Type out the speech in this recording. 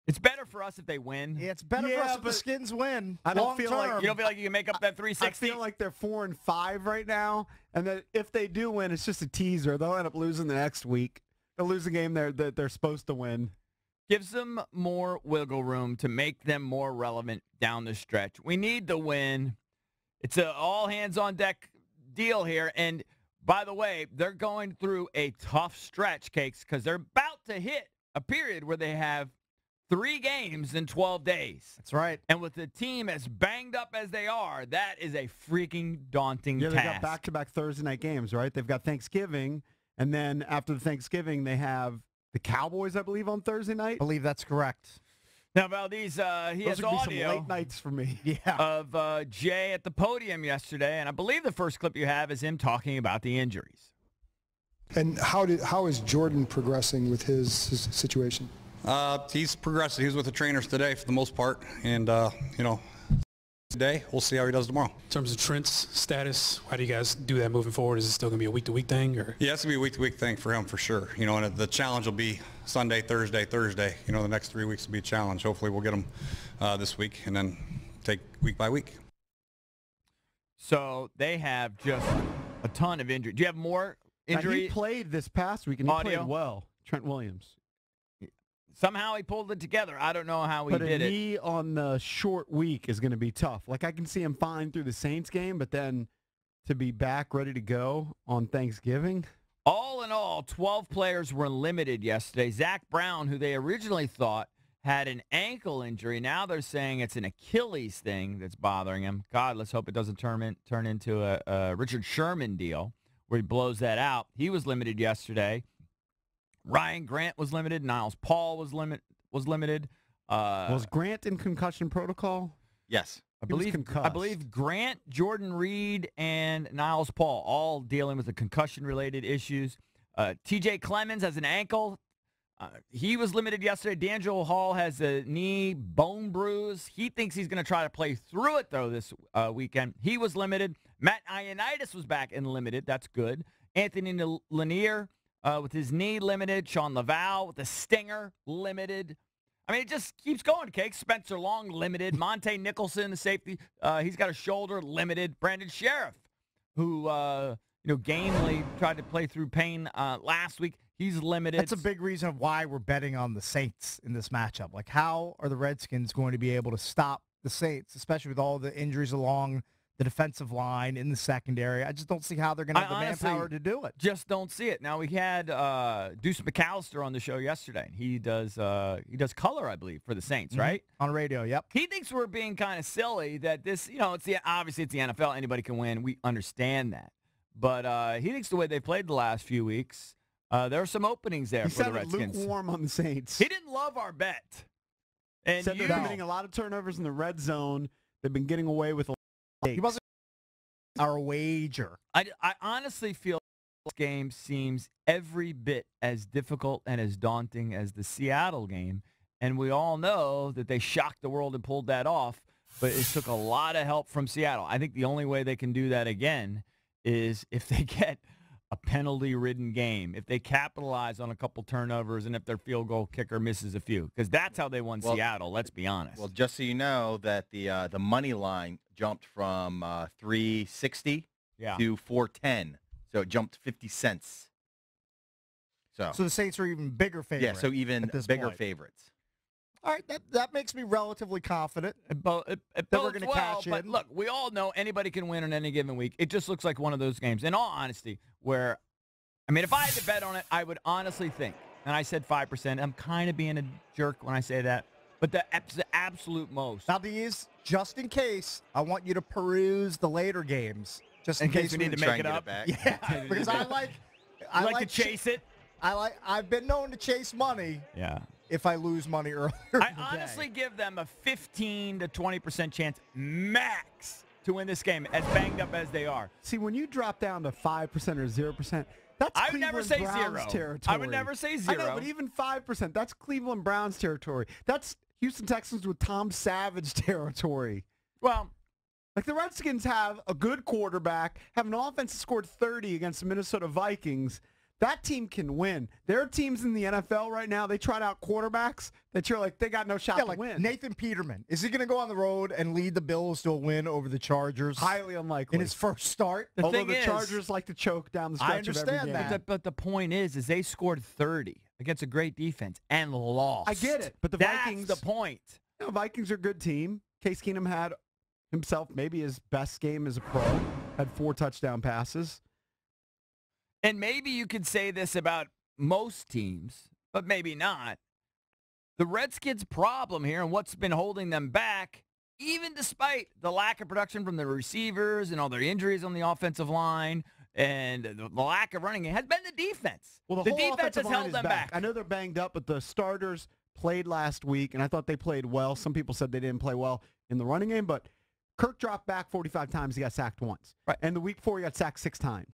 It's better for us if they win. Yeah, it's better for us if the Skins win. I don't feel like You don't feel like you can make up that 360? I feel like they're 4-5 right now, and that if they do win, it's just a teaser. They'll end up losing the next week. They'll lose a game that they're supposed to win. Gives them more wiggle room to make them more relevant down the stretch. We need the win. It's an all-hands-on-deck deal here. And, by the way, they're going through a tough stretch, Cakes, because they're about to hit a period where they have 3 games in 12 days. That's right. And with the team as banged up as they are, that is a freaking daunting task. They got back-to-back Thursday night games, right? They've got Thanksgiving, and then after the Thanksgiving, they have the Cowboys, I believe, on Thursday night. I believe that's correct. Now, Valdez, he has audio some late nights for me. of Jay at the podium yesterday, and I believe the first clip you have is him talking about the injuries. And how is Jordan progressing with his situation? He's progressing. He was with the trainers today for the most part, and today we'll see how he does tomorrow. In terms of Trent's status, how do you guys do that moving forward? Is it still going to be a week-to-week thing, or? Yeah, it's going to be a week-to-week thing for him for sure. And the challenge will be Sunday, Thursday. The next 3 weeks will be a challenge. Hopefully we'll get him this week and then take week by week. So they have just a ton of injury. Do you have more injury? He played this past week, and he audio? played well. Trent Williams. Somehow he pulled it together. I don't know how he did it. But a knee on the short week is going to be tough. Like, I can see him fine through the Saints game, but then to be back ready to go on Thanksgiving. All in all, 12 players were limited yesterday. Zach Brown, who they originally thought had an ankle injury, now they're saying it's an Achilles thing that's bothering him. God, let's hope it doesn't turn into a Richard Sherman deal where he blows that out. He was limited yesterday. Ryan Grant was limited. Niles Paul was limited. Was Grant in concussion protocol? Yes. I believe Grant, Jordan Reed, and Niles Paul all dealing with the concussion-related issues. TJ Clemens has an ankle. He was limited yesterday. D'Angelo Hall has a knee bone bruise. He thinks he's going to try to play through it, though, this weekend. He was limited. Matt Ioannidis was back and limited. That's good. Anthony Lanier with his knee limited. Sean Laval with the stinger limited. I mean, it just keeps going, Cake. Spencer Long limited. Monte Nicholson, the safety, he's got a shoulder limited. Brandon Sheriff, who gamely tried to play through pain last week. He's limited. That's a big reason of why we're betting on the Saints in this matchup. Like, how are the Redskins going to be able to stop the Saints, especially with all the injuries along the defensive line in the secondary? I just don't see how they're going to have the manpower to do it. Just don't see it. Now, we had Deuce McAllister on the show yesterday. He does color, I believe, for the Saints, right? On radio, yep. He thinks we're being kind of silly that this, obviously it's the NFL. Anybody can win. We understand that. But he thinks the way they played the last few weeks, there are some openings there for the Redskins. He sounded lukewarm on the Saints. He didn't love our bet. And said they're committing a lot of turnovers in the red zone. They've been getting away with a lot. He wasn't our wager. I honestly feel this game seems every bit as difficult and as daunting as the Seattle game. And we all know that they shocked the world and pulled that off. But it took a lot of help from Seattle. I think the only way they can do that again is if they get a penalty-ridden game, if they capitalize on a couple turnovers, and if their field goal kicker misses a few. Because that's how they won Seattle, let's be honest. Well, just so you know that the money line jumped from $3.60 to $4.10. So it jumped 50 cents. So the Saints are even bigger favorites. Yeah, so even bigger favorites. All right, that makes me relatively confident that we're going to cash in. But look, we all know anybody can win on any given week. It just looks like one of those games, in all honesty, where, if I had to bet on it, I would honestly think, and I said 5%. I'm kind of being a jerk when I say that, but the absolute most. Now, just in case, I want you to peruse the later games, just in case we need to make it up. Yeah, because I like to chase it. I've been known to chase money. Yeah. If I lose money earlier I honestly give them a 15 to 20% chance max to win this game, as banged up as they are. See, when you drop down to 5% or 0%, that's I would never say Browns 0. territory. I would never say 0. I know, but even 5%, that's Cleveland Browns territory. That's Houston Texans with Tom Savage territory. Well, like the Redskins have a good quarterback, have an offense that scored 30 against the Minnesota Vikings. that team can win. There are teams in the NFL right now, they tried out quarterbacks that you're like, they got no shot to win. Nathan Peterman. Is he going to go on the road and lead the Bills to a win over the Chargers? Highly unlikely. In his first start? Although the Chargers like to choke down the stretch I understand of every game. that. But the point is they scored 30 against a great defense and lost. I get it, but the Vikings. That's the point. Vikings are a good team. Case Keenum had himself maybe his best game as a pro. Had 4 touchdown passes. And maybe you could say this about most teams, but maybe not. The Redskins' problem here and what's been holding them back, even despite the lack of production from the receivers and all their injuries on the offensive line and the lack of running, has been the defense. Well, the whole defense has held them back. I know they're banged up, but the starters played last week, and I thought they played well. Some people said they didn't play well in the running game, but Kirk dropped back 45 times. He got sacked once. Right. And the week before, he got sacked 6 times.